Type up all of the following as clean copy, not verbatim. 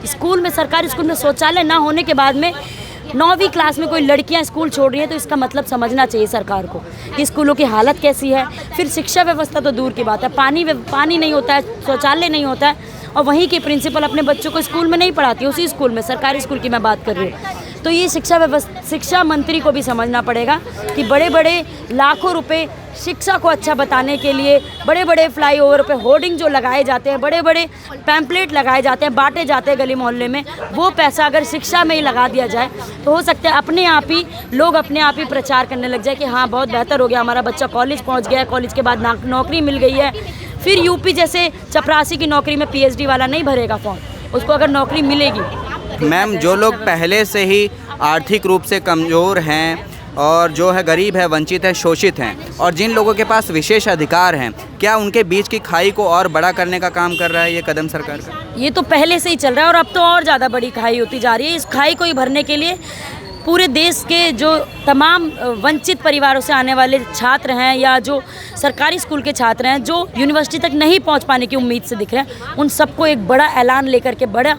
School में, सरकारी school में शौचालय ना होने के बाद में 9वीं क्लास में कोई लड़कियां स्कूल छोड़ रही हैं, तो इसका मतलब समझना चाहिए सरकार को कि स्कूलों की हालत कैसी है। फिर शिक्षा व्यवस्था तो दूर की बात है, पानी नहीं होता है, शौचालय नहीं होता है, और वहीं की प्रिंसिपल अपने बच्चों को स्कूल में नहीं पढ़ाती, उसी स्कूल में, सरकारी स्कूल की मैं बात कर रही हूँ। तो ये शिक्षा मंत्री को भी समझना पड़ेगा कि बड़े बड़े लाखों रुपए शिक्षा को अच्छा बताने के लिए बड़े बड़े फ्लाईओवर पे होर्डिंग जो लगाए जाते हैं, बड़े बड़े पैम्पलेट लगाए जाते हैं, बांटे जाते हैं गली मोहल्ले में, वो पैसा अगर शिक्षा में ही लगा दिया जाए तो हो सकता है अपने आप ही लोग अपने आप ही प्रचार करने लग जाए कि हाँ बहुत बेहतर हो गया, हमारा बच्चा कॉलेज पहुँच गया है, कॉलेज के बाद नौकरी मिल गई है। फिर यूपी जैसे चपरासी की नौकरी में PhD वाला नहीं भरेगा फॉर्म, उसको अगर नौकरी मिलेगी। मैम, जो लोग पहले से ही आर्थिक रूप से कमज़ोर हैं और जो है गरीब है, वंचित है, शोषित हैं, और जिन लोगों के पास विशेष अधिकार हैं, क्या उनके बीच की खाई को और बड़ा करने का काम कर रहा है ये कदम सरकार का? ये तो पहले से ही चल रहा है और अब तो और ज़्यादा बड़ी खाई होती जा रही है। इस खाई को ही भरने के लिए पूरे देश के जो तमाम वंचित परिवारों से आने वाले छात्र हैं या जो सरकारी स्कूल के छात्र हैं, जो यूनिवर्सिटी तक नहीं पहुंच पाने की उम्मीद से दिख रहे हैं, उन सबको एक बड़ा ऐलान लेकर के, बड़ा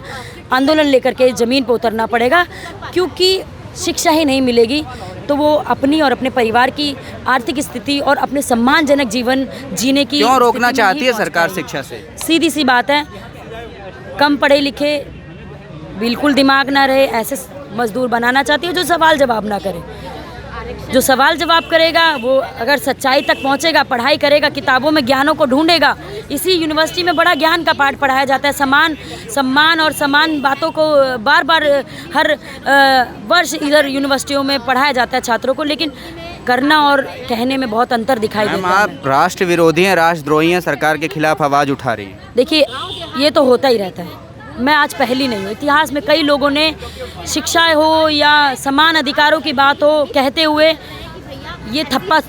आंदोलन लेकर के ज़मीन पर उतरना पड़ेगा। क्योंकि शिक्षा ही नहीं मिलेगी तो वो अपनी और अपने परिवार की आर्थिक स्थिति और अपने सम्मानजनक जीवन जीने की क्यों रोकना चाहती है सरकार शिक्षा से? सीधी सी बात है, कम पढ़े लिखे, बिल्कुल दिमाग ना रहे, ऐसे मजदूर बनाना चाहती है जो सवाल जवाब ना करे। जो सवाल जवाब करेगा वो अगर सच्चाई तक पहुंचेगा, पढ़ाई करेगा, किताबों में ज्ञानों को ढूंढेगा। इसी यूनिवर्सिटी में बड़ा ज्ञान का पाठ पढ़ाया जाता है, सम्मान और समान बातों को बार बार हर वर्ष इधर यूनिवर्सिटियों में पढ़ाया जाता है छात्रों को, लेकिन करना और कहने में बहुत अंतर दिखाई देता है। आप राष्ट्र विरोधी हैं, राष्ट्रद्रोही हैं, सरकार के खिलाफ आवाज़ उठा रही हैं। देखिए, ये तो होता ही रहता है, मैं आज पहली नहीं हूँ। इतिहास में कई लोगों ने शिक्षा हो या समान अधिकारों की बात हो कहते हुए ये थप्पा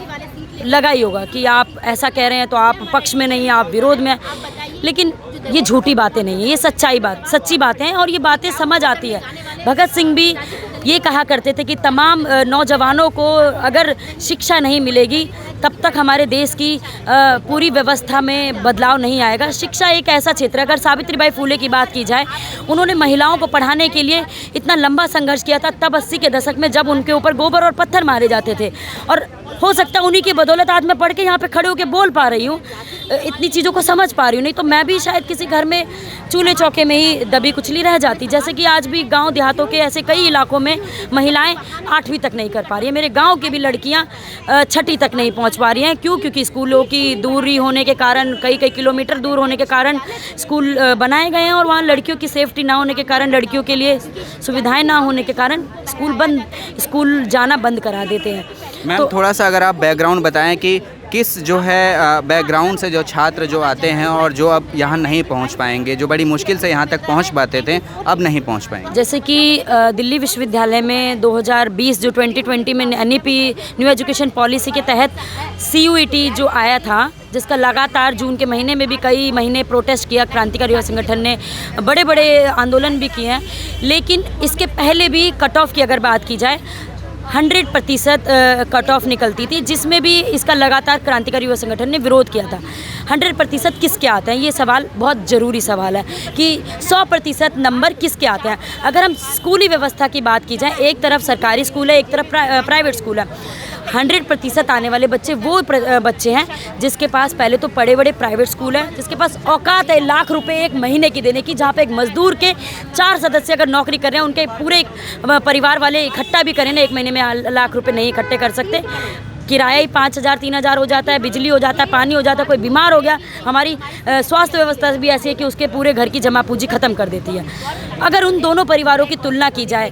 लगा ही होगा कि आप ऐसा कह रहे हैं तो आप पक्ष में नहीं, आप विरोध में। लेकिन ये झूठी बातें नहीं है, ये सच्ची बातें हैं और ये बातें समझ आती है। भगत सिंह भी ये कहा करते थे कि तमाम नौजवानों को अगर शिक्षा नहीं मिलेगी तब तक हमारे देश की पूरी व्यवस्था में बदलाव नहीं आएगा। शिक्षा एक ऐसा क्षेत्र है, अगर सावित्रीबाई फुले की बात की जाए, उन्होंने महिलाओं को पढ़ाने के लिए इतना लंबा संघर्ष किया था तब 80 के दशक में, जब उनके ऊपर गोबर और पत्थर मारे जाते थे। और हो सकता है उन्हीं की बदौलत आज मैं पढ़ के यहाँ पे खड़े होकर बोल पा रही हूँ, इतनी चीज़ों को समझ पा रही हूँ। नहीं तो मैं भी शायद किसी घर में चूल्हे चौके में ही दबी कुचली रह जाती। जैसे कि आज भी गांव देहातों के ऐसे कई इलाकों में महिलाएं 8वीं तक नहीं कर पा रही हैं। मेरे गांव की भी लड़कियां 6ठी तक नहीं पहुंच पा रही हैं। क्यों? क्योंकि स्कूलों की दूरी होने के कारण, कई किलोमीटर दूर होने के कारण स्कूल बनाए गए हैं और वहाँ लड़कियों की सेफ्टी ना होने के कारण, लड़कियों के लिए सुविधाएँ ना होने के कारण स्कूल जाना बंद करा देते हैं। मैम, थोड़ा सा अगर आप बैकग्राउंड बताएं कि किस जो है बैकग्राउंड से जो छात्र जो आते हैं और जो अब यहाँ नहीं पहुँच पाएंगे, जो बड़ी मुश्किल से यहाँ तक पहुँच पाते थे, अब नहीं पहुँच पाएंगे। जैसे कि दिल्ली विश्वविद्यालय में 2020 जो 2020 में NEP न्यू एजुकेशन पॉलिसी के तहत CUET जो आया था, जिसका लगातार जून के महीने में भी कई महीने प्रोटेस्ट किया, क्रांतिकारी युवा संगठन ने बड़े बड़े आंदोलन भी किए हैं। लेकिन इसके पहले भी कट ऑफ की अगर बात की जाए 100% कट ऑफ निकलती थी, जिसमें भी इसका लगातार क्रांतिकारी युवा संगठन ने विरोध किया था। 100% किसके आते हैं, ये सवाल बहुत ज़रूरी सवाल है कि 100% नंबर किसके आते हैं। अगर हम स्कूली व्यवस्था की बात की जाए, एक तरफ सरकारी स्कूल है, एक तरफ प्राइवेट स्कूल है। 100% आने वाले बच्चे वो बच्चे हैं जिसके पास पहले तो बड़े बड़े प्राइवेट स्कूल है, जिसके पास औकात है लाख रुपए एक महीने की देने की, जहाँ पे एक मजदूर के 4 सदस्य अगर नौकरी कर रहे हैं, उनके पूरे परिवार वाले इकट्ठा भी करें ना, एक महीने में लाख रुपए नहीं इकट्ठे कर सकते। किराया ही 5,000 3,000 हो जाता है, बिजली हो जाता है, पानी हो जाता है, कोई बीमार हो गया, हमारी स्वास्थ्य व्यवस्था भी ऐसी है कि उसके पूरे घर की जमा पूंजी ख़त्म कर देती है। अगर उन दोनों परिवारों की तुलना की जाए,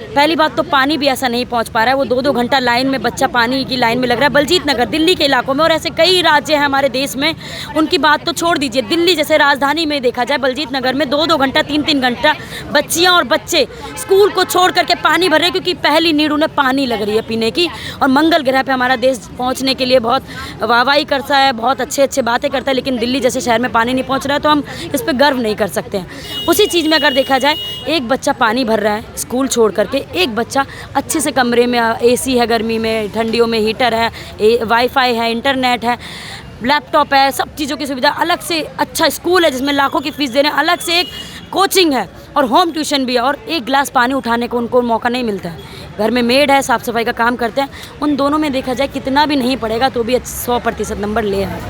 पहली बात तो पानी भी ऐसा नहीं पहुंच पा रहा है, वो 2-2 घंटा लाइन में, बच्चा पानी की लाइन में लग रहा है। बलजीत नगर दिल्ली के इलाकों में, और ऐसे कई राज्य हैं हमारे देश में, उनकी बात तो छोड़ दीजिए, दिल्ली जैसे राजधानी में देखा जाए, बलजीत नगर में 2-2 घंटा 3-3 घंटा बच्चियाँ और बच्चे स्कूल को छोड़ करके पानी भर रहे हैं, क्योंकि पहली नीड उन्हें पानी लग रही है पीने की। और मंगल ग्रह पर हमारा देश पहुँचने के लिए बहुत वाहवाही करता है, बहुत अच्छे बातें करता है, लेकिन दिल्ली जैसे शहर में पानी नहीं पहुँच रहा है, तो हम इस पर गर्व नहीं कर सकते हैं। उसी चीज़ में अगर देखा जाए, एक बच्चा पानी भर रहा है स्कूल छोड़ करके, एक बच्चा अच्छे से कमरे में AC है, गर्मी में, ठंडियों में हीटर है, वाईफाई है, इंटरनेट है, लैपटॉप है, सब चीज़ों की सुविधा, अलग से अच्छा स्कूल है जिसमें लाखों की फ़ीस दे रहे हैं, अलग से एक कोचिंग है और होम ट्यूशन भी है, और एक गिलास पानी उठाने को उनको मौका नहीं मिलता है। घर में मेड है, साफ़ सफाई का काम करते हैं। उन दोनों में देखा जाए कितना भी नहीं पड़ेगा तो भी 100% नंबर ले आए।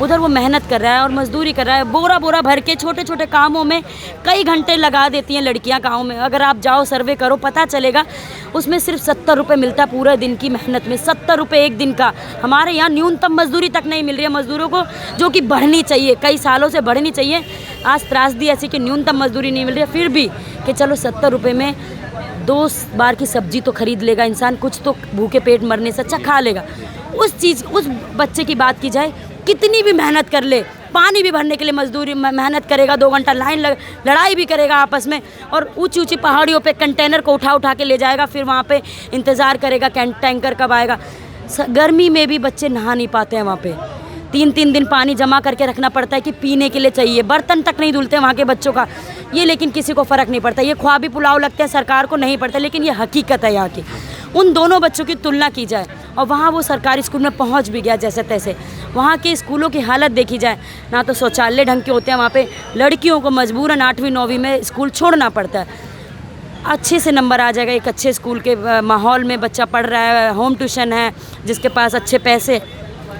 उधर वो मेहनत कर रहा है और मजदूरी कर रहा है, बोरा बोरा भर के छोटे छोटे कामों में कई घंटे लगा देती हैं लड़कियां गाँव में। अगर आप जाओ सर्वे करो पता चलेगा, उसमें सिर्फ 70 रुपये मिलता है पूरे दिन की मेहनत में, 70 रुपये एक दिन का। हमारे यहाँ न्यूनतम मजदूरी तक नहीं मिल रही है मजदूरों को, जो कि बढ़नी चाहिए, कई सालों से बढ़नी चाहिए। आज त्रासदी ऐसी कि न्यूनतम मजदूरी नहीं मिल रही है, फिर भी कि चलो 70 रुपये में 2 बार की सब्जी तो खरीद लेगा इंसान, कुछ तो भूखे पेट मरने से अच्छा खा लेगा। उस बच्चे की बात की जाए, कितनी भी मेहनत कर ले, पानी भी भरने के लिए मजदूरी मेहनत करेगा, 2 घंटा लाइन लड़ाई भी करेगा आपस में, और ऊंची ऊंची पहाड़ियों पे कंटेनर को उठा उठा के ले जाएगा, फिर वहाँ पे इंतज़ार करेगा टैंकर कब आएगा। गर्मी में भी बच्चे नहा नहीं पाते हैं वहाँ पे, 3-3 दिन पानी जमा करके रखना पड़ता है कि पीने के लिए चाहिए, बर्तन तक नहीं धुलते वहाँ के बच्चों का। ये लेकिन किसी को फ़र्क नहीं पड़ता, ये ख्वाबी पुलाव लगते हैं सरकार को, नहीं पड़ता, लेकिन ये हकीकत है यहाँ की। उन दोनों बच्चों की तुलना की जाए और वहाँ वो सरकारी स्कूल में पहुँच भी गया जैसे तैसे, वहाँ के स्कूलों की हालत देखी जाए, ना तो शौचालय ढंग के होते हैं, वहाँ पे लड़कियों को मजबूरन 8वीं 9वीं में स्कूल छोड़ना पड़ता है। अच्छे से नंबर आ जाएगा, एक अच्छे स्कूल के माहौल में बच्चा पढ़ रहा है, होम ट्यूशन है, जिसके पास अच्छे पैसे,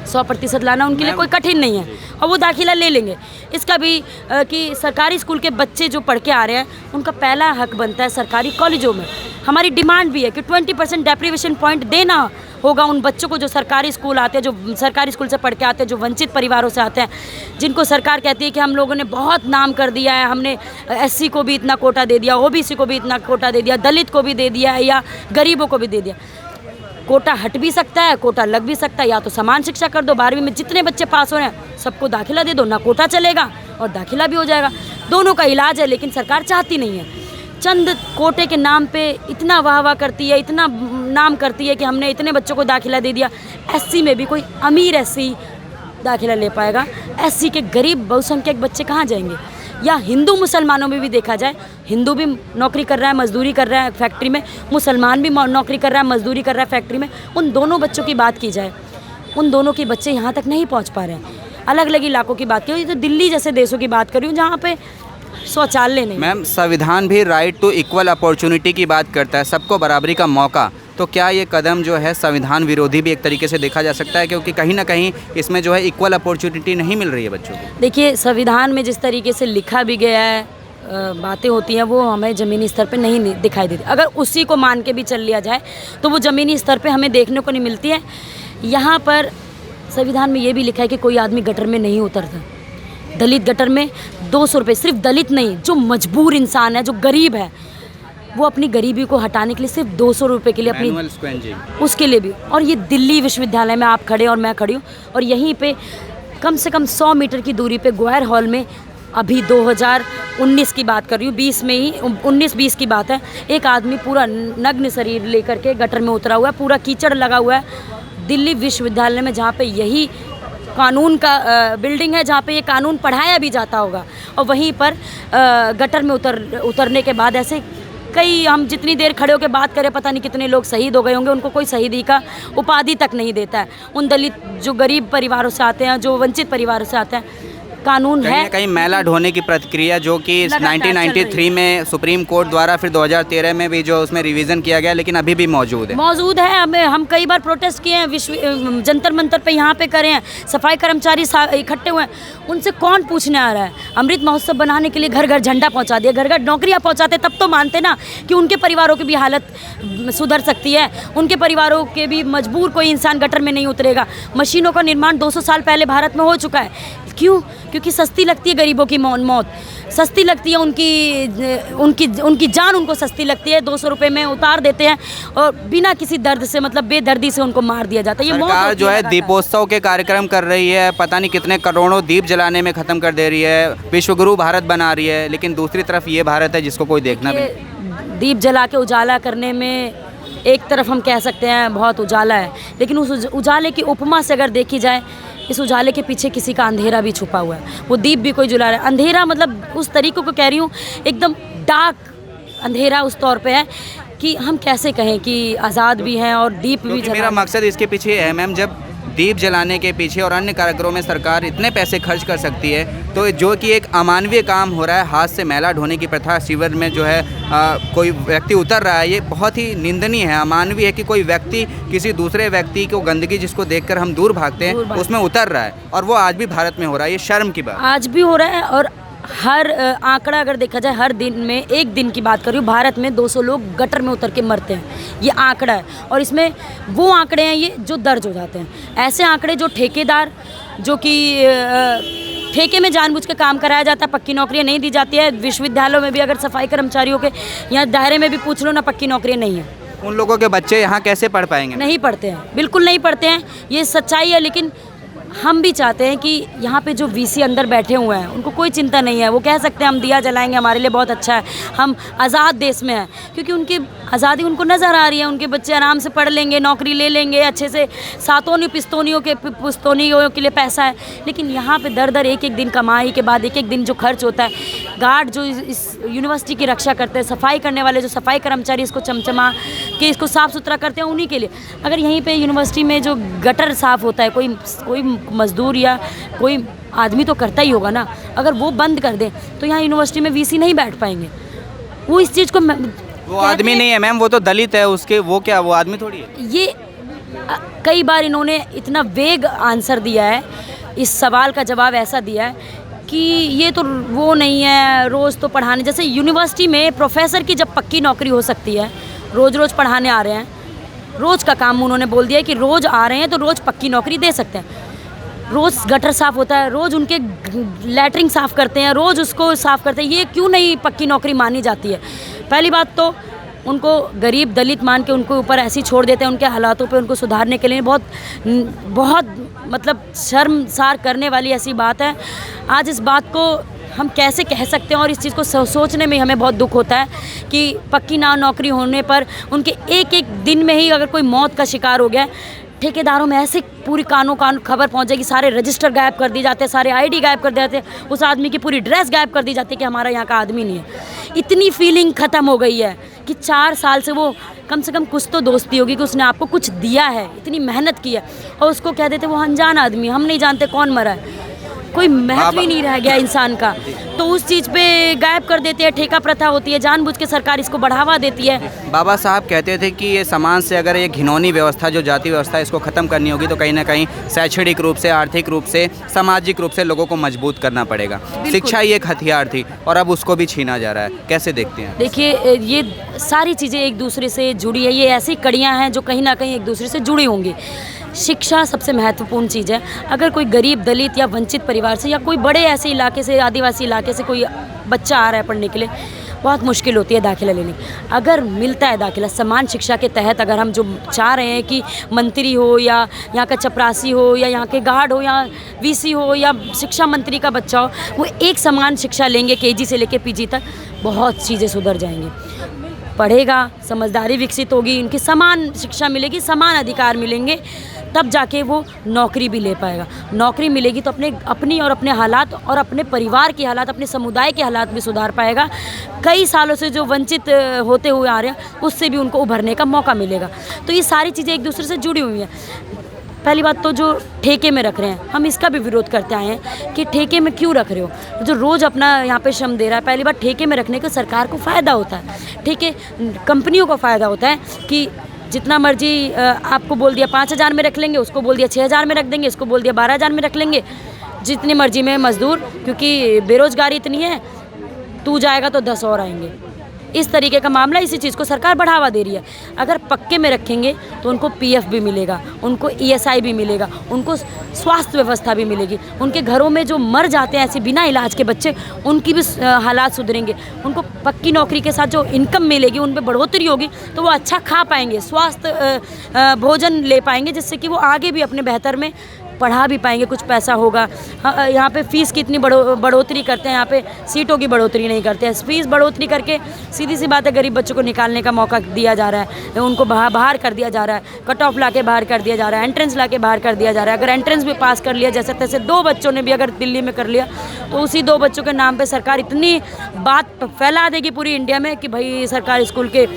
100% लाना उनके लिए कोई कठिन नहीं है और वो दाखिला ले लेंगे। इसका भी कि सरकारी स्कूल के बच्चे जो पढ़ के आ रहे हैं उनका पहला हक बनता है सरकारी कॉलेजों में। हमारी डिमांड भी है कि 20% डेप्रीवेशन पॉइंट देना होगा उन बच्चों को जो सरकारी स्कूल आते हैं, जो सरकारी स्कूल से पढ़ के आते हैं, जो वंचित परिवारों से आते हैं, जिनको सरकार कहती है कि हम लोगों ने बहुत नाम कर दिया है, हमने SC को भी इतना कोटा दे दिया, OBC को भी इतना कोटा दे दिया, दलित को भी दे दिया है, या गरीबों को भी दे दिया। कोटा हट भी सकता है, कोटा लग भी सकता है, या तो समान शिक्षा कर दो, 12वीं में जितने बच्चे पास हो रहे हैं सबको दाखिला दे दो, ना कोटा चलेगा और दाखिला भी हो जाएगा। दोनों का इलाज है, लेकिन सरकार चाहती नहीं है। चंद कोटे के नाम पे इतना वाह वाह करती है, इतना नाम करती है कि हमने इतने बच्चों को दाखिला दे दिया। SC में भी कोई अमीर SC दाखिला ले पाएगा, SC के गरीब बहुसंख्यक बच्चे कहाँ जाएंगे? या हिंदू मुसलमानों में भी देखा जाए, हिंदू भी नौकरी कर रहा है, मजदूरी कर रहा है फैक्ट्री में, मुसलमान भी नौकरी कर रहा है, मजदूरी कर रहा है फैक्ट्री में। उन दोनों बच्चों की बात की जाए, उन दोनों के बच्चे यहाँ तक नहीं पहुँच पा रहे हैं। अलग अलग इलाकों की बात करूँ तो दिल्ली जैसे देशों की बात करूँ जहाँ पे शौचालय नहीं। मैम, संविधान भी राइट टू इक्वल अपॉर्चुनिटी की बात करता है, सबको बराबरी का मौका, तो क्या ये कदम जो है संविधान विरोधी भी एक तरीके से देखा जा सकता है, क्योंकि कहीं ना कहीं इसमें जो है इक्वल अपॉर्चुनिटी नहीं मिल रही है बच्चों को? देखिए, संविधान में जिस तरीके से लिखा भी गया है, बातें होती हैं, वो हमें ज़मीनी स्तर पे नहीं दिखाई देती। अगर उसी को मान के भी चल लिया जाए तो वो ज़मीनी स्तर पे हमें देखने को नहीं मिलती है। यहाँ पर संविधान में ये भी लिखा है कि कोई आदमी गटर में नहीं उतरता। दलित गटर में 200 रुपये, सिर्फ दलित नहीं, जो मजबूर इंसान है, जो गरीब है, वो अपनी गरीबी को हटाने के लिए सिर्फ 200 रुपये के लिए अपनी, उसके लिए भी। और ये दिल्ली विश्वविद्यालय में आप खड़े और मैं खड़ी हूँ, और यहीं पे कम से कम 100 मीटर की दूरी पे गोयर हॉल में अभी 2019 की बात कर रही हूँ, 20 में ही 19-20 की बात है, एक आदमी पूरा नग्न शरीर लेकर के गटर में उतरा हुआ है, पूरा कीचड़ लगा हुआ है। दिल्ली विश्वविद्यालय में जहाँ पे यही कानून का बिल्डिंग है, जहाँ पे ये कानून पढ़ाया भी जाता होगा, और वहीं पर गटर में उतरने के बाद ऐसे कई, हम जितनी देर खड़े होकर बात करें, पता नहीं कितने लोग शहीद हो गए होंगे, उनको कोई शहीदी का उपाधि तक नहीं देता है। उन दलित जो गरीब परिवारों से आते हैं, जो वंचित परिवारों से आते हैं, कानून है कहीं मैला ढोने की प्रक्रिया जो कि 1993 में सुप्रीम कोर्ट द्वारा, फिर 2013 में भी जो उसमें रिवीजन किया गया, लेकिन अभी भी मौजूद है। हम कई बार प्रोटेस्ट किए हैं, जंतर मंतर पे यहाँ पे करे हैं, सफाई कर्मचारी इकट्ठे हुए हैं, उनसे कौन पूछने आ रहा है? अमृत महोत्सव बनाने के लिए घर घर झंडा पहुँचा दिया, घर घर नौकरियाँ पहुँचाते, तब तो मानते ना कि उनके परिवारों की भी हालत सुधर सकती है, उनके परिवारों के भी मजबूर कोई इंसान गटर में नहीं उतरेगा। मशीनों का निर्माण 200 साल पहले भारत में हो चुका है। क्यों? क्योंकि सस्ती लगती है गरीबों की मौत, सस्ती लगती है, उनकी जान उनको सस्ती लगती है। 200 रुपये में उतार देते हैं और बिना किसी दर्द से, मतलब बेदर्दी से उनको मार दिया जाता है। ये सरकार जो है दीपोत्सव के कार्यक्रम कर रही है, पता नहीं कितने करोड़ों दीप जलाने में ख़त्म कर दे रही है, विश्वगुरु भारत बना रही है, लेकिन दूसरी तरफ ये भारत है जिसको कोई देखना भी। दीप जला के उजाला करने में एक तरफ हम कह सकते हैं बहुत उजाला है, लेकिन उस उजाले की उपमा से अगर देखी जाए, इस उजाले के पीछे किसी का अंधेरा भी छुपा हुआ है। वो दीप भी कोई जला रहा है, अंधेरा मतलब उस तरीक़े को कह रही हूँ, एकदम डार्क अंधेरा उस तौर पे है कि हम कैसे कहें कि आज़ाद भी हैं और दीप भी जला। मेरा मकसद इसके पीछे है मैम, जब दीप जलाने के पीछे और अन्य कार्यक्रमों में सरकार इतने पैसे खर्च कर सकती है, तो जो कि एक अमानवीय काम हो रहा है, हाथ से मैला ढोने की प्रथा शिविर में जो है कोई व्यक्ति उतर रहा है, ये बहुत ही निंदनीय है, अमानवीय है कि कोई व्यक्ति किसी दूसरे व्यक्ति को गंदगी जिसको देखकर हम दूर भागते हैं उसमें उतर रहा है, और वो आज भी भारत में हो रहा है। ये शर्म की बात आज भी हो रहा है। और हर आंकड़ा अगर देखा जाए, हर दिन में, एक दिन की बात करूँ, भारत में 200 लोग गटर में उतर के मरते हैं, ये आंकड़ा है। और इसमें वो आंकड़े हैं ये जो दर्ज हो जाते हैं। ऐसे आंकड़े जो ठेकेदार, जो कि ठेके में जानबूझ के काम कराया जाता है, पक्की नौकरियां नहीं दी जाती है। विश्वविद्यालयों में भी अगर सफाई कर्मचारियों के यहाँ दायरे में भी पूछ लो ना, पक्की नौकरियां नहीं है। उन लोगों के बच्चे यहाँ कैसे पढ़ पाएंगे? नहीं पढ़ते हैं, बिल्कुल नहीं पढ़ते हैं, ये सच्चाई है। लेकिन हम भी चाहते हैं कि यहाँ पे जो वीसी अंदर बैठे हुए हैं उनको कोई चिंता नहीं है, वो कह सकते हैं हम दिया जलाएंगे, हमारे लिए बहुत अच्छा है, हम आज़ाद देश में हैं, क्योंकि उनकी आज़ादी उनको नज़र आ रही है। उनके बच्चे आराम से पढ़ लेंगे, नौकरी ले लेंगे अच्छे से, सातों पुस्तोनियों के लिए पैसा है। लेकिन यहाँ पे दर दर एक एक दिन कमाई के बाद एक एक दिन जो खर्च होता है, गार्ड जो इस यूनिवर्सिटी की रक्षा करते हैं, सफाई करने वाले जो सफाई कर्मचारी इसको चमचमा के इसको साफ़ सुथरा करते हैं, उन्हीं के लिए। अगर यहीं पे यूनिवर्सिटी में जो गटर साफ़ होता है, कोई मज़दूर या कोई आदमी तो करता ही होगा ना, अगर वो बंद कर दें तो यहाँ यूनिवर्सिटी में वीसी नहीं बैठ पाएंगे। वो इस चीज़ को वो आदमी नहीं है मैम, वो तो दलित है, उसके वो क्या, वो आदमी थोड़ी है। ये कई बार इन्होंने इतना वेग आंसर दिया है, इस सवाल का जवाब ऐसा दिया है कि ये तो वो नहीं है, रोज़ तो पढ़ाने, जैसे यूनिवर्सिटी में प्रोफेसर की जब पक्की नौकरी हो सकती है, रोज़ रोज़ पढ़ाने आ रहे हैं, रोज़ का काम उन्होंने बोल दिया है कि रोज़ आ रहे हैं तो रोज़ पक्की नौकरी दे सकते हैं। रोज़ गटर साफ़ होता है, रोज़ उनके लैटरिन साफ़ करते हैं, रोज़ उसको साफ़ करते हैं, ये क्यों नहीं पक्की नौकरी मानी जाती है? पहली बात तो उनको गरीब दलित मान के उनको ऊपर ऐसे ही छोड़ देते हैं, उनके हालातों पे उनको सुधारने के लिए बहुत मतलब शर्मसार करने वाली ऐसी बात है। आज इस बात को हम कैसे कह सकते हैं, और इस चीज़ को सोचने में हमें बहुत दुख होता है कि पक्की नौकरी होने पर उनके एक एक दिन में ही अगर कोई मौत का शिकार हो गया, ठेकेदारों में ऐसे पूरी कानों खबर पहुंच जाएगी, सारे रजिस्टर गायब कर दिए जाते हैं, सारे आईडी गायब कर दिए जाते हैं, उस आदमी की पूरी ड्रेस गायब कर दी जाती है कि हमारा यहाँ का आदमी नहीं है। इतनी फीलिंग ख़त्म हो गई है कि 4 साल से वो कम से कम कुछ तो दोस्ती होगी कि उसने आपको कुछ दिया है, इतनी मेहनत की है, और उसको कह देते वो अनजान आदमी, हम नहीं जानते कौन मरा है, कोई महत्व ही नहीं रह गया इंसान का, तो उस चीज़ पे गायब कर देते हैं। ठेका प्रथा होती है, जानबूझ के सरकार इसको बढ़ावा देती है। बाबा साहब कहते थे कि ये समाज से अगर ये घिनौनी व्यवस्था, जो जाति व्यवस्था, इसको ख़त्म करनी होगी तो कहीं ना कहीं शैक्षणिक रूप से, आर्थिक रूप से, सामाजिक रूप से लोगों को मजबूत करना पड़ेगा। शिक्षा ही एक हथियार थी और अब उसको भी छीना जा रहा है, कैसे देखते हैं? देखिए, ये सारी चीज़ें एक दूसरे से जुड़ी है, ये ऐसी कड़ियाँ हैं जो कहीं ना कहीं एक दूसरे से जुड़ी होंगी। शिक्षा सबसे महत्वपूर्ण चीज़ है। अगर कोई गरीब, दलित या वंचित परिवार से या कोई बड़े ऐसे इलाके से, आदिवासी इलाके से कोई बच्चा आ रहा है पढ़ने के लिए, बहुत मुश्किल होती है दाखिला लेने की। अगर मिलता है दाखिला समान शिक्षा के तहत, अगर हम जो चाह रहे हैं कि मंत्री हो या यहाँ का चपरासी हो या यहाँ के गार्ड हो या वीसी हो या शिक्षा मंत्री का बच्चा हो, वो एक समान शिक्षा लेंगे केजी से लेकर पीजी तक, बहुत चीज़ें सुधर जाएंगी। पढ़ेगा, समझदारी विकसित होगी, उनकी समान शिक्षा मिलेगी, समान अधिकार मिलेंगे, तब जाके वो नौकरी भी ले पाएगा। नौकरी मिलेगी तो अपनी और अपने हालात और अपने परिवार के हालात, अपने समुदाय के हालात भी सुधार पाएगा। कई सालों से जो वंचित होते हुए आ रहे हैं उससे भी उनको उभरने का मौका मिलेगा। तो ये सारी चीज़ें एक दूसरे से जुड़ी हुई हैं। पहली बात तो जो ठेके में रख रहे हैं, हम इसका भी विरोध करते आए हैं कि ठेके में क्यों रख रहे हो, जो रोज़ अपना यहाँ पे श्रम दे रहा है। पहली बात, ठेके में रखने का सरकार को फ़ायदा होता है, ठेके कंपनियों को फ़ायदा होता है कि जितना मर्जी आपको बोल दिया 5,000 में रख लेंगे, उसको बोल दिया 6,000 में रख देंगे, इसको बोल दिया 12,000 में रख लेंगे, जितनी मर्जी में मज़दूर, क्योंकि बेरोज़गारी इतनी है, तू जाएगा तो 10 और आएंगे। इस तरीके का मामला, इसी चीज़ को सरकार बढ़ावा दे रही है। अगर पक्के में रखेंगे तो उनको पीएफ भी मिलेगा, उनको ईएसआई भी मिलेगा, उनको स्वास्थ्य व्यवस्था भी मिलेगी, उनके घरों में जो मर जाते हैं ऐसे बिना इलाज के बच्चे, उनकी भी हालात सुधरेंगे, उनको पक्की नौकरी के साथ जो इनकम मिलेगी उन पर बढ़ोतरी होगी तो वो अच्छा खा पाएंगे, स्वास्थ्य भोजन ले पाएंगे, जिससे कि वो आगे भी अपने बेहतर में पढ़ा भी पाएंगे, कुछ पैसा होगा। यहाँ पे फ़ीस की इतनी बढ़ोतरी करते हैं, यहाँ पे सीटों की बढ़ोतरी नहीं करते हैं। फ़ीस बढ़ोतरी करके सीधी सी बात है गरीब बच्चों को निकालने का मौका दिया जा रहा है, उनको बाहर कर दिया जा रहा है, कट ऑफ ला के बाहर कर दिया जा रहा है, एंट्रेंस ला के बाहर कर दिया जा रहा है। अगर एंट्रेंस भी पास कर लिया, जैसे तैसे 2 बच्चों ने भी अगर दिल्ली में कर लिया, तो उसी 2 बच्चों के नाम पर सरकार इतनी बात फैला देगी पूरी इंडिया में कि भाई सरकारी स्कूल के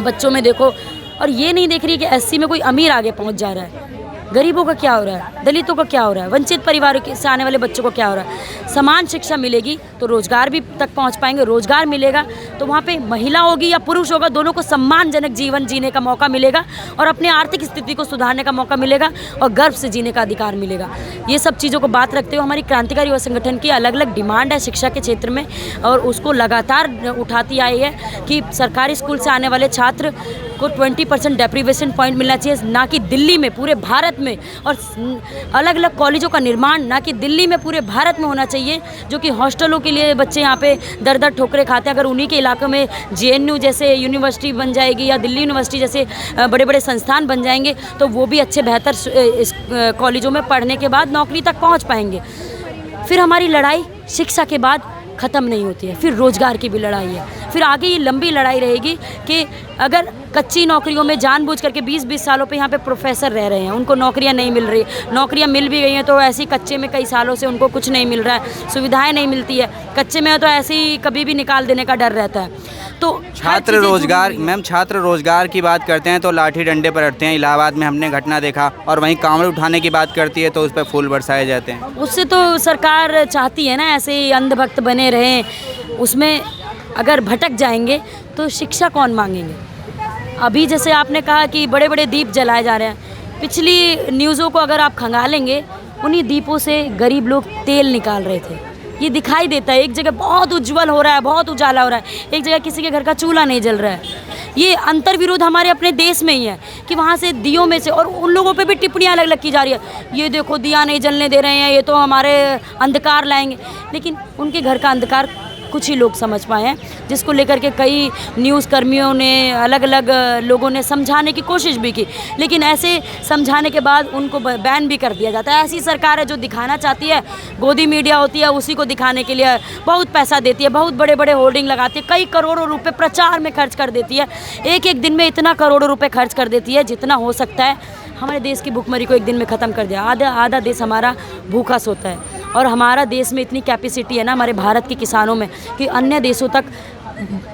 बच्चों में देखो, और ये नहीं देख रही कि एससी में कोई अमीर आगे पहुँच जा रहा है। गरीबों का क्या हो रहा है, दलितों का क्या हो रहा है, वंचित परिवारों से आने वाले बच्चों को क्या हो रहा है। समान शिक्षा मिलेगी तो रोजगार भी तक पहुंच पाएंगे, रोजगार मिलेगा तो वहाँ पे महिला होगी या पुरुष होगा, दोनों को सम्मानजनक जीवन जीने का मौका मिलेगा और अपने आर्थिक स्थिति को सुधारने का मौका मिलेगा और गर्व से जीने का अधिकार मिलेगा। ये सब चीज़ों को बात रखते हुए हमारी क्रांतिकारी युवा संगठन की अलग अलग डिमांड है शिक्षा के क्षेत्र में, और उसको लगातार उठाती आई है कि सरकारी स्कूल से आने वाले छात्र को 20% डेप्रीवेशन पॉइंट मिलना चाहिए, ना कि दिल्ली में, पूरे भारत में। और अलग अलग कॉलेजों का निर्माण ना कि दिल्ली में, पूरे भारत में होना चाहिए, जो कि हॉस्टलों के लिए बच्चे यहाँ पे दर दर ठोकरे खाते हैं। अगर उन्हीं के इलाकों में JNU जैसे यूनिवर्सिटी बन जाएगी या दिल्ली यूनिवर्सिटी जैसे बड़े बड़े संस्थान बन जाएंगे तो वो भी अच्छे बेहतर इस कॉलेजों में पढ़ने के बाद नौकरी तक पहुँच पाएंगे। फिर हमारी लड़ाई शिक्षा के बाद ख़त्म नहीं होती है, फिर रोज़गार की भी लड़ाई है। फिर आगे ये लंबी लड़ाई रहेगी कि अगर कच्ची नौकरियों में जानबूझ करके 20-20 सालों पे यहाँ पे प्रोफेसर रह रहे हैं, उनको नौकरियाँ नहीं मिल रही, नौकरियाँ मिल भी गई हैं तो ऐसे ही कच्चे में कई सालों से उनको कुछ नहीं मिल रहा है, सुविधाएं नहीं मिलती है, कच्चे में तो ऐसे ही कभी भी निकाल देने का डर रहता है। तो छात्र रोजगार, मैम छात्र रोजगार की बात करते हैं तो लाठी डंडे पर हटते हैं। इलाहाबाद में हमने घटना देखा। और वहीं कांवड़ उठाने की बात करती है तो उस पर फूल बरसाए जाते हैं। उससे तो सरकार चाहती है ना ऐसे ही अंधभक्त बने रहें, उसमें अगर भटक जाएंगे तो शिक्षा कौन मांगेंगे। अभी जैसे आपने कहा कि बड़े बड़े दीप जलाए जा रहे हैं, पिछली न्यूज़ों को अगर आप खंगालेंगे, उन्हीं दीपों से गरीब लोग तेल निकाल रहे थे। ये दिखाई देता है, एक जगह बहुत उज्जवल हो रहा है, बहुत उजाला हो रहा है, एक जगह किसी के घर का चूल्हा नहीं जल रहा है। ये अंतर विरोध हमारे अपने देश में ही है कि वहाँ से दियों में से, और उन लोगों पे भी टिप्पणियाँ अलग अलग की जा रही है, ये देखो दिया नहीं जलने दे रहे हैं, ये तो हमारे अंधकार लाएंगे। लेकिन उनके घर का अंधकार कुछ ही लोग समझ पाए हैं, जिसको लेकर के कई न्यूज़ कर्मियों ने, अलग अलग लोगों ने समझाने की कोशिश भी की, लेकिन ऐसे समझाने के बाद उनको बैन भी कर दिया जाता है। ऐसी सरकार है जो दिखाना चाहती है, गोदी मीडिया होती है, उसी को दिखाने के लिए बहुत पैसा देती है, बहुत बड़े बड़े होर्डिंग लगाती है, कई करोड़ों रुपए प्रचार में खर्च कर देती है। एक एक दिन में इतना करोड़ों रुपये खर्च कर देती है जितना हो सकता है हमारे देश की भूखमरी को एक दिन में ख़त्म कर दिया। आधा देश हमारा भूखा सोता है, और हमारा देश में इतनी कैपेसिटी है ना हमारे भारत के किसानों में कि अन्य देशों तक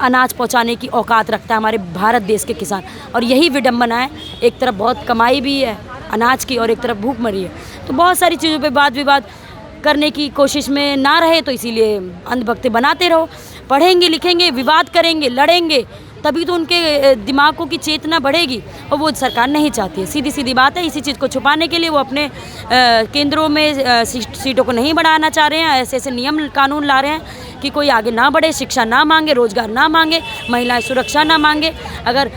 अनाज पहुंचाने की औकात रखता है हमारे भारत देश के किसान। और यही विडंबना है, एक तरफ बहुत कमाई भी है अनाज की और एक तरफ भूखमरी है। तो बहुत सारी चीज़ों पे वाद विवाद करने की कोशिश में ना रहे, तो इसीलिए अंधभक्ति बनाते रहो। पढ़ेंगे, लिखेंगे, विवाद करेंगे, लड़ेंगे, तभी तो उनके दिमागों की चेतना बढ़ेगी, और वो सरकार नहीं चाहती है। सीधी सीधी बात है। इसी चीज़ को छुपाने के लिए वो अपने केंद्रों में सीटों को नहीं बढ़ाना चाह रहे हैं, ऐसे ऐसे नियम कानून ला रहे हैं कि कोई आगे ना बढ़े, शिक्षा ना मांगे, रोजगार ना मांगे, महिलाएं सुरक्षा ना मांगे। अगर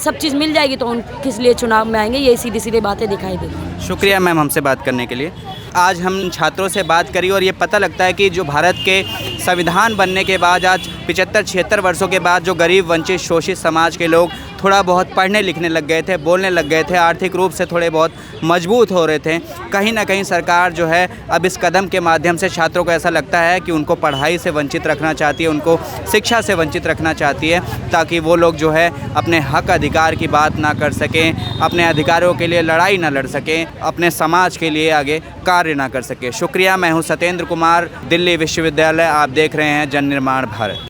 सब चीज़ मिल जाएगी तो उन किस लिए चुनाव में आएंगे। ये सीधी सीधी बातें दिखाई देती हैं। शुक्रिया मैम हमसे बात करने के लिए। आज हम छात्रों से बात करी और ये पता लगता है कि जो भारत के संविधान बनने के बाद आज 75-76 वर्षों के बाद जो गरीब, वंचित, शोषित समाज के लोग थोड़ा बहुत पढ़ने लिखने लग गए थे, बोलने लग गए थे, आर्थिक रूप से थोड़े बहुत मजबूत हो रहे थे, कहीं ना कहीं सरकार जो है अब इस कदम के माध्यम से छात्रों को ऐसा लगता है कि उनको पढ़ाई से वंचित रखना चाहती है, उनको शिक्षा से वंचित रखना चाहती है, ताकि वो लोग जो है अपने हक अधिकार की बात ना कर सकें, अपने अधिकारों के लिए लड़ाई ना लड़ सकें, अपने समाज के लिए आगे कार्य ना कर सकें। शुक्रिया। मैं हूँ सत्येंद्र कुमार, दिल्ली विश्वविद्यालय। आप देख रहे हैं जन निर्माण भारत।